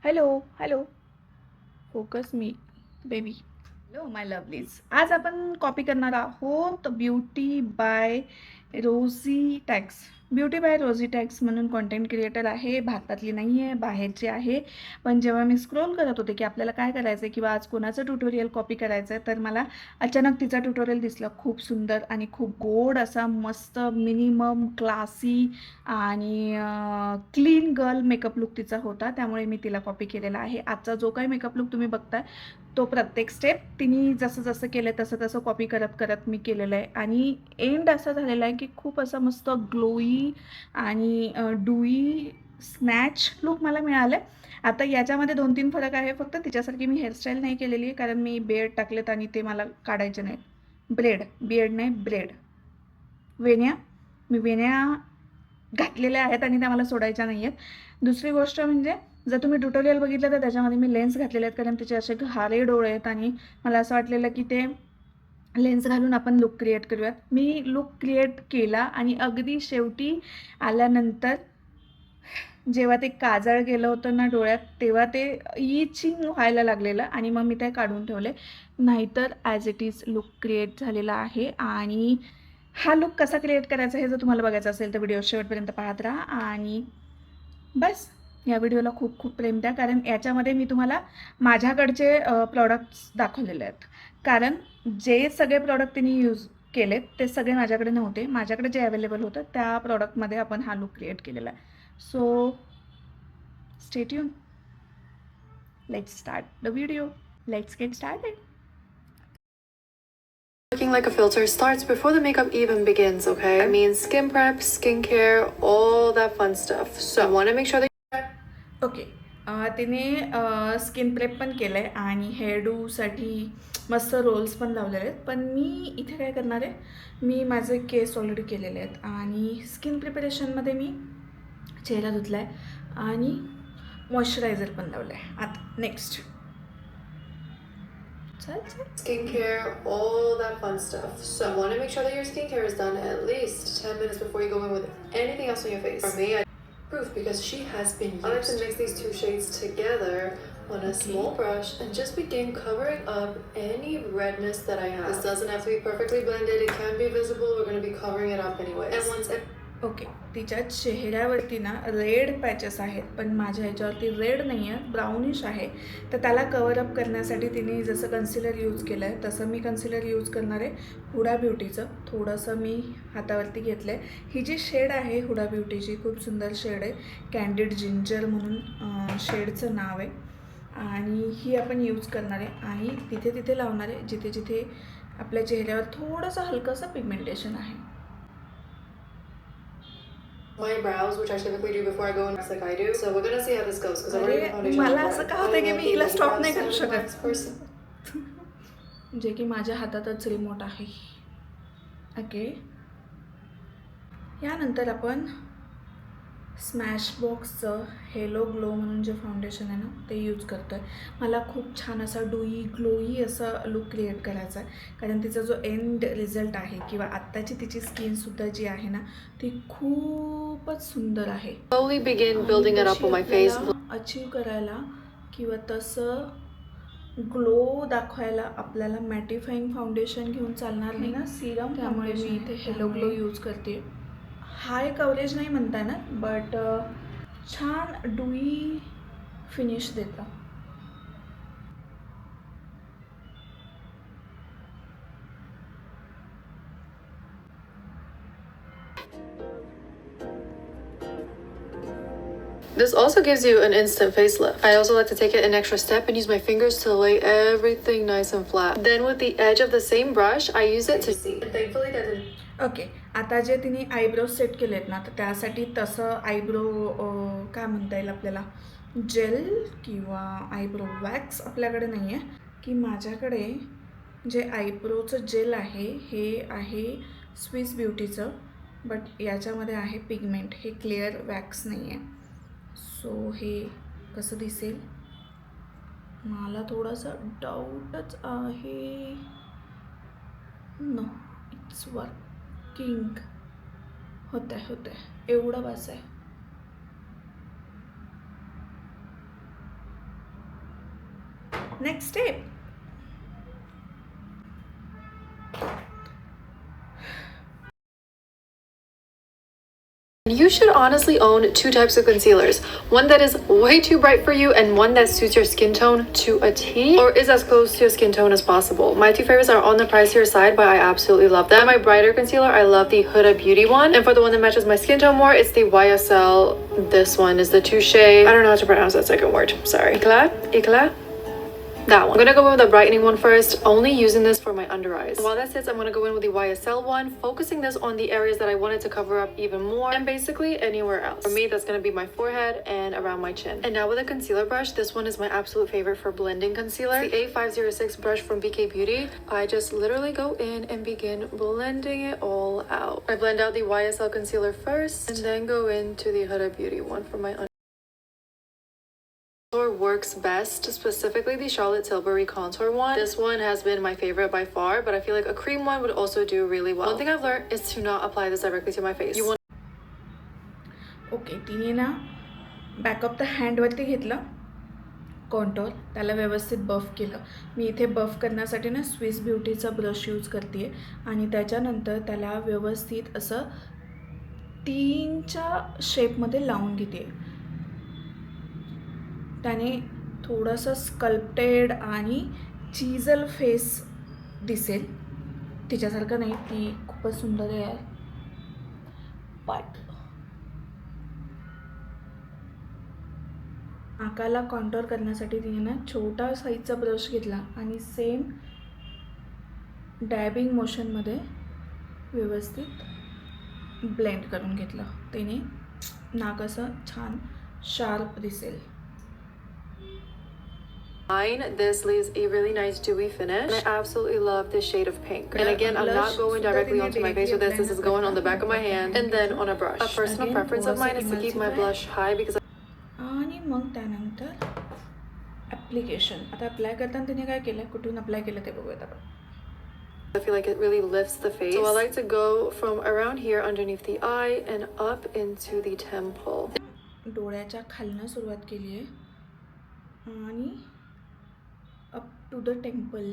Hello hello focus me baby. Hello my lovelies. आज आपण copy करणार आहोत beauty by Rosie tax. Beauty by Rosie tax म्हणून content creator आहे, भारतातली नाही आहे, बाहेरची आहे. पण जेव्हा मी स्क्रोल करत होते की आपल्याला काय करायचं आहे किंवा आज कोणाचं ट्युटोरियल कॉपी करायचं आहे, तर मला अचानक तिचा ट्युटोरियल दिसला. खूप सुंदर आणि खूप गोड असा, मस्त मिनिमम क्लासी आणि क्लीन गर्ल मेकअप लुक तिचा होता. त्यामुळे मी तिला कॉपी केलेला आहे. आजचा जो काही मेकअप लुक तुम्ही बघताय तो प्रत्येक स्टेप तिने जसं जसं केलं तसं तसं कॉपी करत करत मी केलेलं आहे. आणि एंड असा झालेला आहे की खूप असा मस्त ग्लोई आणि डुई स्नॅच लुक मला मिळालं आहे. आता याच्यामध्ये 2-3 फरक आहे. फक्त तिच्यासारखी मी हेअरस्टाईल नाही केलेली आहे, कारण मी बेड टाकलेत आणि ते मला काढायचे नाहीत. बियर्ड नाही, ब्रेड. वेण्या, मी वेण्या घातलेल्या आहेत आणि त्या मला सोडायच्या नाही आहेत. दुसरी गोष्ट म्हणजे जर तुम्ही ट्युटोरियल बघितलं तर त्याच्यामध्ये मी लेन्स घातलेले आहेत, कारण त्याचे असे घारे डोळे आहेत आणि मला असं वाटलेलं की ते लेन्स घालून आपण लुक क्रिएट करूयात. मी लुक क्रिएट केला आणि अगदी शेवटी आल्यानंतर जेव्हा ते काजळ गेलं होतं ना डोळ्यात, तेव्हा ते इचिंग व्हायला लागलेलं आणि मग मी ते काढून ठेवले. नाहीतर as it is look create झालेला आहे. आणि हा लुक कसा क्रिएट करायचा हे जर तुम्हाला बघायचं असेल तर व्हिडिओ शेवटपर्यंत पाहत राहा. आणि बस या व्हिडिओला खूप खूप प्रेम द्या, कारण याच्यामध्ये मी तुम्हाला माझ्याकडचे प्रॉडक्ट्स दाखवलेले आहेत. कारण जे सगळे प्रॉडक्ट तिने यूज केलेत ते सगळे माझ्याकडे नव्हते. माझ्याकडे जे अवेलेबल होतं त्या प्रॉडक्टमध्ये आपण हा लुक क्रिएट केलेला आहे. So stay tune. Let's start the video. Let's get started. Looking like a filter starts before the makeup even begins, okay? I mean skin prep, skincare, all that fun stuff. So I want to make sure that okay, तिने skin prep पण केलं आहे आणि हेअरडूसाठी मस्त Rolls पण लावलेले आहेत. पण मी इथे काय करणार आहे, मी माझे केस ऑलरेडी केलेले आहेत आणि स्किन प्रिपरेशनमध्ये मी चेहरा धुतला आहे आणि मॉइश्चरायझर पण लावलं आहे. आता नेक्स्ट चल चल skincare, all that fun stuff. So I want to make sure that your skincare is done at least 10 minutes before you go in with anything else on your face. For me, proof because she has been used. I like to mix these two shades together on a small brush and just begin covering up any redness that I have. This doesn't have to be perfectly blended. It can be visible. We're going to be covering it up anyway. And once okay, तिच्या चेहऱ्यावरती ना red patches आहेत, पण माझ्या ह्याच्यावरती red नाही आहे, brownish आहे. तर त्याला कवरअप करण्यासाठी तिने जसं कन्सिलर यूज केलं आहे तसं मी कन्सिलर यूज करणार आहे हुडा ब्युटीचं. थोडंसं मी हातावरती घेतलं आहे. ही जी शेड आहे हुडा ब्युटीची खूप सुंदर शेड आहे. कँडिड जिंजर म्हणून शेडचं नाव आहे. आणि ही आपण यूज करणार आहे आणि तिथे तिथे लावणार आहे जिथे जिथे आपल्या चेहऱ्यावर थोडंसं हलकंसं पिगमेंटेशन आहे. my brows, which I typically do before I go in like I do. So we're gonna see how this goes because I've already foundation. मला असं का होतं की मी हिला स्टॉप नाही करू शकत, person. जे की माझ्या हातातच रिमोट आहे. ओके, यानंतर आपण स्मॅशबॉक्सचं हेलो ग्लो म्हणून जे फाउंडेशन आहे ना ते यूज करतो आहे. मला खूप छान असा डुई ग्लोई असा लुक क्रिएट करायचा आहे, कारण तिचा जो एंड रिझल्ट आहे किंवा आत्ताची तिची स्किनसुद्धा जी आहे ना ती खूपच सुंदर आहे. Slowly begin building it up on my face. Achieve करायला किंवा तसं ग्लो दाखवायला आपल्याला मॅटिफाईंग फाउंडेशन घेऊन चालणार नाही ना, सिरम. त्यामुळे मी इथे हेलो ग्लो यूज करते. हाय कवरेज नाही म्हणता ना, बट छान डुई फिनिश देतं. This also gives you an instant facelift. I also like to take it an extra step and use my fingers to lay everything nice and flat. Then with the edge of the same brush, I use it to see. Thankfully that didn't. Okay, आता जे तिने eyebrow set केले आहेत ना तर त्यासाठी तसं eyebrow काय म्हणता येईल आपल्याला, जेल किंवा आयब्रो वॅक्स आपल्याकडे नाही आहे. की माझ्याकडे जे आयब्रोचं जेल आहे हे आहे स्विस ब्युटीचं, बट याच्यामध्ये आहे पिगमेंट, हे क्लिअर वॅक्स नाही आहे. सो हे कसं दिसेल मला थोडंसं डाऊटच आहे. No, it's working. होतं आहे एवढं बस आहे. Next step. You should honestly own two types of concealers. One that is way too bright for you and one that suits your skin tone to a T or is as close to your skin tone as possible. My two favorites are on the pricier side, but I absolutely love them. My brighter concealer, I love the Huda Beauty one. And for the one that matches my skin tone more, it's the YSL. This one is the Touche. I don't know how to pronounce that second word. Sorry. Eclat? That one. I'm gonna go in with the brightening one first, only using this for my under eyes. While that sits, I'm gonna go in with the YSL one, focusing this on the areas that I wanted to cover up even more and basically anywhere else. For me, that's gonna be my forehead and around my chin. And now with a concealer brush, this one is my absolute favorite for blending concealer. It's the A506 brush from BK Beauty. I just literally go in and begin blending it all out. I blend out the YSL concealer first and then go into the Huda Beauty one for my under. Works best, specifically the Charlotte Tilbury contour one. This one has been my favorite by far, but I feel like a cream one would also do really well. One thing I've learned is to not apply this directly to my face. You want okay, तिने ना backup the हँडवरती घेतलं contour, त्याला व्यवस्थित बफ केलं. मी इथे बफ करण्यासाठी ना Swiss ब्युटीचा brush use करते आहे आणि त्याच्यानंतर त्याला व्यवस्थित असं 3च्या शेपमध्ये लावून घेते. त्याने थोडंसं स्कल्प्टेड आणि चिजल फेस दिसेल. तिच्यासारखं नाही, ती खूपच सुंदर आहे यार. बट नाकाला कॉन्टोर करण्यासाठी तिने ना छोटा साईजचा ब्रश घेतला आणि सेम डॅबिंग मोशनमध्ये व्यवस्थित ब्लेंड करून घेतलं. तिने नाक असं छान शार्प दिसेल. This leaves a really nice dewy finish. And I absolutely love this shade of pink. And again, I'm not going directly onto my face with this. This is going on the back of my hand and then on a brush. A personal preference of mine is to keep my blush high because आणि मग त्यानंतर application. आता apply करताना तिने काय केलं, कुठून apply केलं ते बघूयात आपण. I feel like it really lifts the face. So I like to go from around here underneath the eye and up into the temple. डोळ्याच्या खालनं सुरुवात केली आहे आणि up to the temple.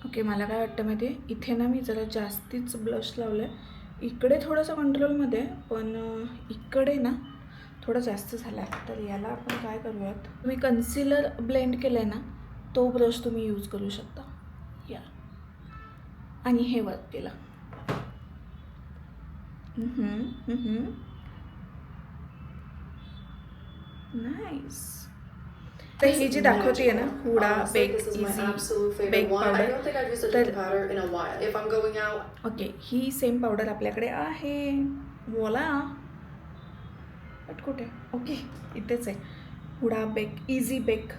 Okay, मला काय वाटतं माहिती आहे, इथे ना मी जरा जास्तीच ब्लश लावलं आहे. इकडे थोडंसं कंट्रोलमध्ये, पण इकडे ना थोडं जास्त झाला आहे. तर याला आपण काय करूयात, तुम्ही कन्सिलर ब्लेंड केलं आहे ना, तो ब्रश तुम्ही यूज करू शकता. या आणि हे वर्क केलं. नाईस. तर ही जी दाखवते ना Huda bake easy bake powder, okay, ही सेम पावडर आपल्याकडे आहे. बोला बट कुठे, ओके इथेच आहे. Huda bake easy bake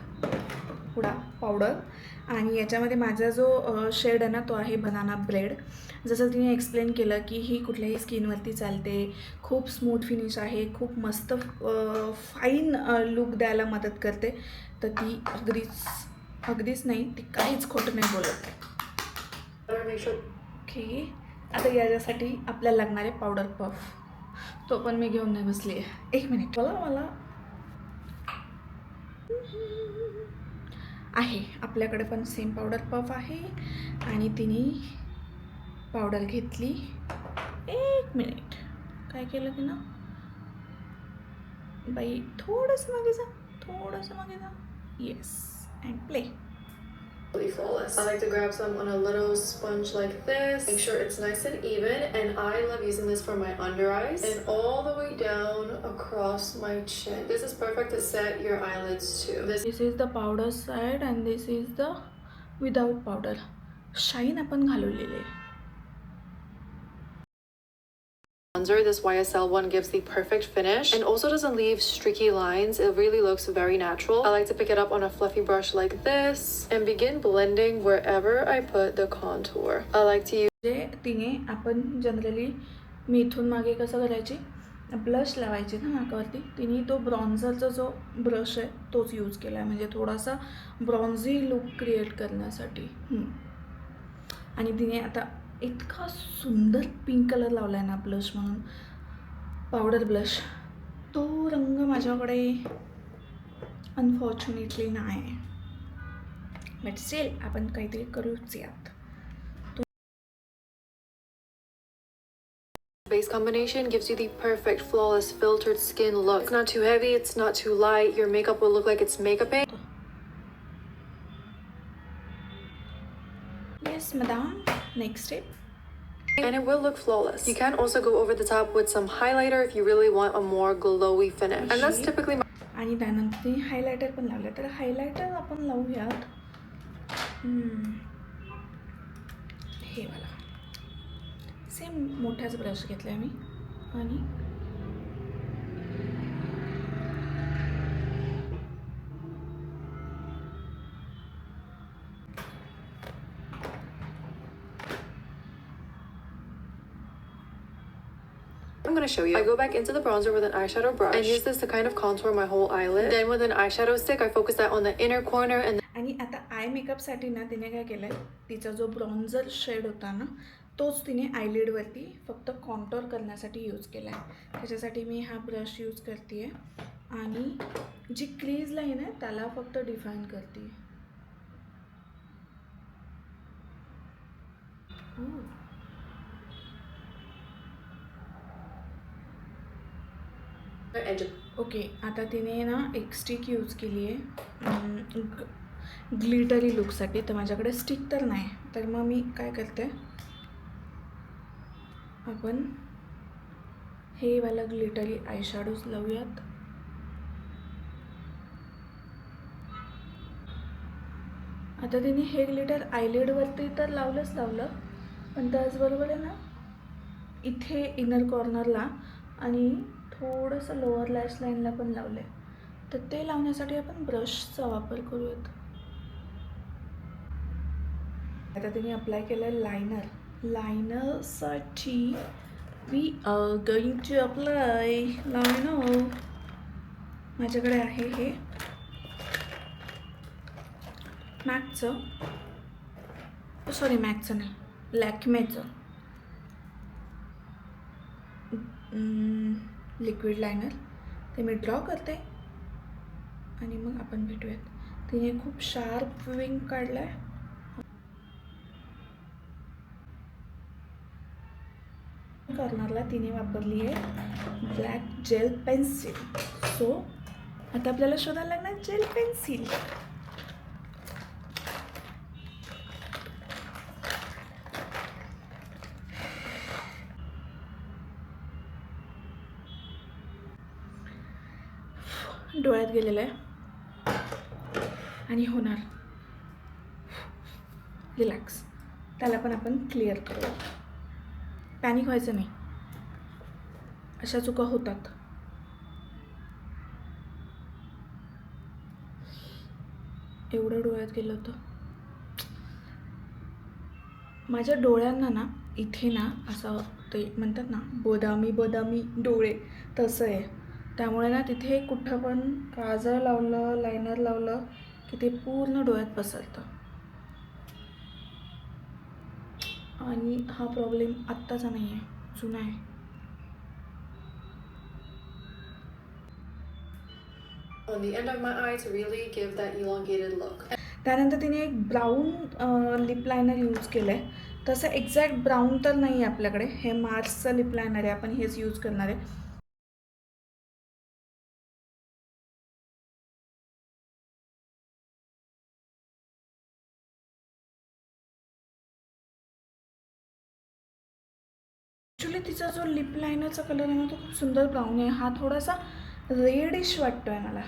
Huda powder. आणि याच्यामध्ये माझा जो शेड आहे ना तो आहे बनाना ब्रेड. जसं तिने एक्सप्लेन केलं की ही कुठल्याही स्किनवरती चालते, खूप स्मूथ फिनिश आहे, खूप मस्त फाईन लुक द्यायला मदत करते. तर ती अगदीच नाही, ती काहीच खोटं नाही बोलत. ओके, आता याच्यासाठी आपल्याला लागणार आहे पावडर पफ. तो पण मी घेऊन नाही बसली आहे. 1 मिनिट, मला आहे आपल्याकडे पण सेम पावडर पफ आहे. आणि तिने पावडर घेतली. 1 मिनिट, काय केलं तिनं बाई, थोडंसं मागे जा. Yes, and play. Flawless. I like to grab some on a little sponge like this. Make sure it's nice and even. And I love using this for my under eyes and all the way down across my chin. This is perfect to set your eyelids too. This is the powder side and this is the without powder. Shine आपण घालवलेले आहे. This YSL one gives the perfect finish and also doesn't leave streaky lines. It really looks very natural. I like to pick it up on a fluffy brush like this and begin blending wherever I put the contour. I like to use तिने आपण generally मी इथून मागे कसं करायची, blush लावायची ना नाकावरती. तिने तो ब्रॉन्झरचा जो ब्रश आहे तोच यूज केला आहे, म्हणजे थोडासा ब्रॉन्झी लुक क्रिएट करण्यासाठी. आणि तिने आता इतका सुंदर पिंक कलर लावला आहे ना ब्लश म्हणून, पावडर ब्लश, तो रंग माझ्याकडे अनफॉर्च्युनेटली नाही आहे. बट स्टील आपण काहीतरी करूच यात. Base combination gives you the perfect, flawless, filtered skin look. It's not too heavy, it's not too light. Your makeup will look like it's makeup paint. Yes, madam. Next step. And it will look flawless. You can also go over the top with some highlighter if you really want a more glowy finish. And that's typically आणि त्यानंतर highlighter पण लावलं, तर highlighter आपण लावूयात हे वाला. Same मोठाच brush घेतला आहे मी आणि I'm going to show you. I go back into the bronzer with an eyeshadow brush and use this to kind of contour my whole eyelid. Then with an eyeshadow stick, I focus that on the inner corner and आणि आता I मेकअपसाठी ना तिने काय केलं आहे, तिचा जो bronzer shade होता ना तोच तिने आयलिडवरती फक्त कॉन्टोर करण्यासाठी यूज केला आहे. त्याच्यासाठी मी हा ब्रश यूज करते आहे आणि जी क्रीज लाईन आहे त्याला फक्त डिफाईन करते आहे. ओके, आता तिने ना एक स्टिक यूज केली आहे ग्लिटरी लुकसाठी. तर माझ्याकडे स्टिक तर नाही, तर मग मी काय करते, आपण हे वाला ग्लिटरी आयशॅडोज लावूयात. आता तिने हे ग्लिटर आयलिडवरती तर लावलं, पण त्याचबरोबर आहे ना इथे इनर कॉर्नरला आणि थोडंसं लोअर लॅश लाईनला पण लावलं आहे. तर ते लावण्यासाठी आपण ब्रशचा वापर करूयात. आता तिने अप्लाय केलं आहे लायनर. लायनरसाठी we are going to apply liner. माझ्याकडे आहे हे मॅकचं नाही, लॅक्मेचं लिक्विड लायनर. ते मी ड्रॉ करते आणि मग आपण भेटूयात. तिने खूप शार्प विंग काढला आहे. कॉर्नरला तिने वापरली आहे ब्लॅक जेल पेन्सिल. सो आता आपल्याला शोधायला लागणार जेल पेन्सिल. डोळ्यात गेलेलं आहे आणि होणार रिलॅक्स. त्याला पण आपण क्लिअर करू. पॅनिक व्हायचं नाही, अशा चुका होतात. एवढं डोळ्यात गेलं होतं. माझ्या डोळ्यांना ना इथे ना असं ते म्हणतात ना बदामी डोळे, तसं आहे. त्यामुळे ना तिथे कुठं पण काजळ लावलं, लायनर लावलं की ते पूर्ण डोळ्यात पसरतं. आणि हा प्रॉब्लेम आत्ताचा नाही आहे, जुना आहे. on the end of my eye to really give that elongated look. त्यानंतर तिने एक ब्राऊन लिप लायनर यूज केलं आहे. तसं एक्झॅक्ट ब्राऊन तर नाही आहे आपल्याकडे, हे मार्सचं लिप लायनर आहे, आपण हेच यूज करणार आहे. ॲक्च्युली तिचा जो लिप लायनरचा कलर आहे ना तो खूप सुंदर ब्राऊन आहे. हा थोडासा रेडिश वाटतो आहे मला.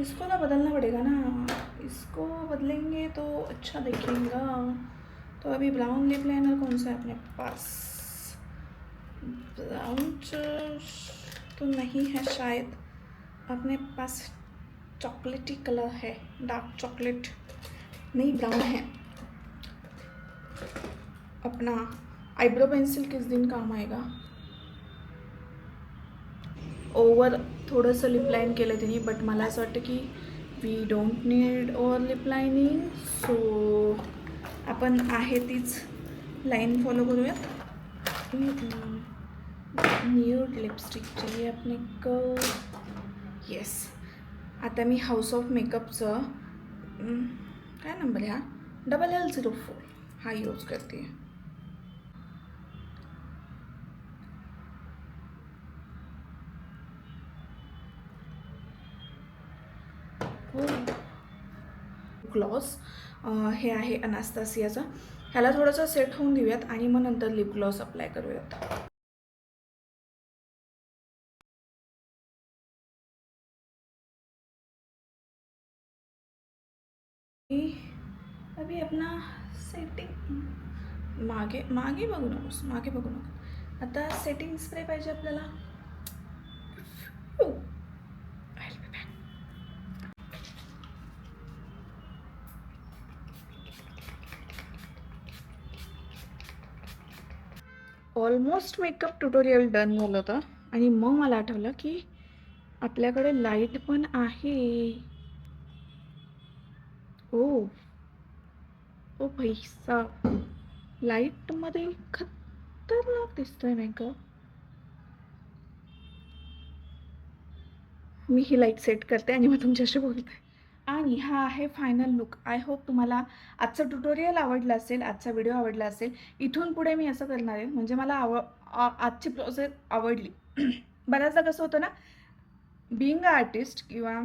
इसको ना बदलना पड़ेगा ना, इसको बदलेंगे तो अच्छा दिखेगा. तो अभी ब्राउन लिप लाइनर कौन सा है अपने पास? ब्राउन तो नहीं है शायद अपने पास. चॉकलेटी कलर है, डार्क चॉकलेट नहीं, ब्राउन है. अपना आईब्रो पेंसिल किस दिन काम आएगा. ओवर थोडंसं लिप लाईन केलं तिने, बट मला असं वाटतं की we don't need over lip lining. So आपण आहे तीच लाइन फॉलो करूयात. न्यूड लिपस्टिक चाहिए अपने को. येस. आता मी हाऊस ऑफ मेकअपचं काय नंबर आहे हा, LL04 हा यूज करते. हो. ग्लॉस हे आहे अनास्तासियाचा. ह्याला थोडंसं सेट होऊन देऊयात आणि मग नंतर लिप ग्लॉस अप्लाय करूयात. अभी अपना सेटिंग मागे मागे बघू नकोस, मागे बघू नको. आता सेटिंग स्प्रे पाहिजे आपल्याला. ऑलमोस्ट मेकअप ट्युटोरियल डन झालं होतं आणि मग मला आठवलं की आपल्याकडे लाईट पण आहे. ओ ओ पैसा, लाईटमध्ये खतरनाक दिसतोय मेकअप. मी ही लाईट सेट करते आणि मग तुमच्याशी बोलते. आणि हा आहे फायनल लुक. आय होप तुम्हाला आजचं ट्युटोरियल आवडलं असेल, आजचा व्हिडिओ आवडला असेल. इथून पुढे मी असं करणार आहे, म्हणजे मला आजची प्रोसेस आवडली. बऱ्याचदा कसं होतं ना, बिईंग अ आर्टिस्ट किंवा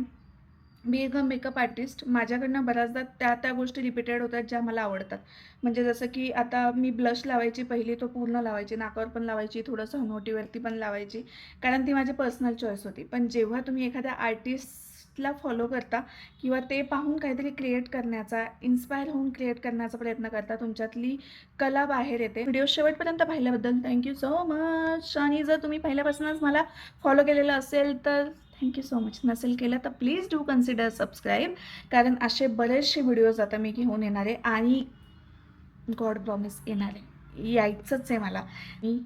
बिईंग अ मेकअप आर्टिस्ट, माझ्याकडनं बऱ्याचदा त्या गोष्टी रिपीटेड होतात ज्या मला आवडतात. म्हणजे जसं की आता मी ब्लश लावायची, पहिली तो पूर्ण लावायची, नाकावर पण लावायची, थोडंसं हनवटीवरती पण लावायची, कारण ती माझी पर्सनल चॉईस होती. पण जेव्हा तुम्ही एखाद्या आर्टिस्टला फॉलो करता किंवा ते पाहून काहीतरी क्रिएट करण्याचा, इन्स्पायर होऊन क्रिएट करण्याचा प्रयत्न करता, तुमच्यातली कला बाहेर येते. व्हिडिओ शेवटपर्यंत पाहिल्याबद्दल थँक्यू सो मच. आणि जर तुम्ही पहिल्यापासूनच मला फॉलो केलेलं असेल तर थँक्यू सो मच. नसेल केलं तर प्लीज डू कन्सिडर सबस्क्राईब, कारण असे बरेचसे व्हिडिओज आता मी घेऊन येणार आहे आणि गॉड प्रॉमिस येणार आहे, यायचंच आहे मला. मी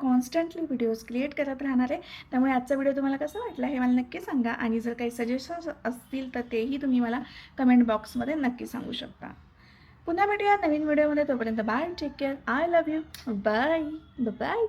कॉन्स्टंटली व्हिडिओज क्रिएट करत राहणार आहे. त्यामुळे आजचा व्हिडिओ तुम्हाला कसा वाटला हे मला नक्की सांगा आणि जर काही सजेशन्स असतील तर तेही तुम्ही मला कमेंट बॉक्समध्ये नक्की सांगू शकता. पुन्हा भेटूया नवीन व्हिडिओमध्ये. तोपर्यंत bye, take care, I love you, bye bye.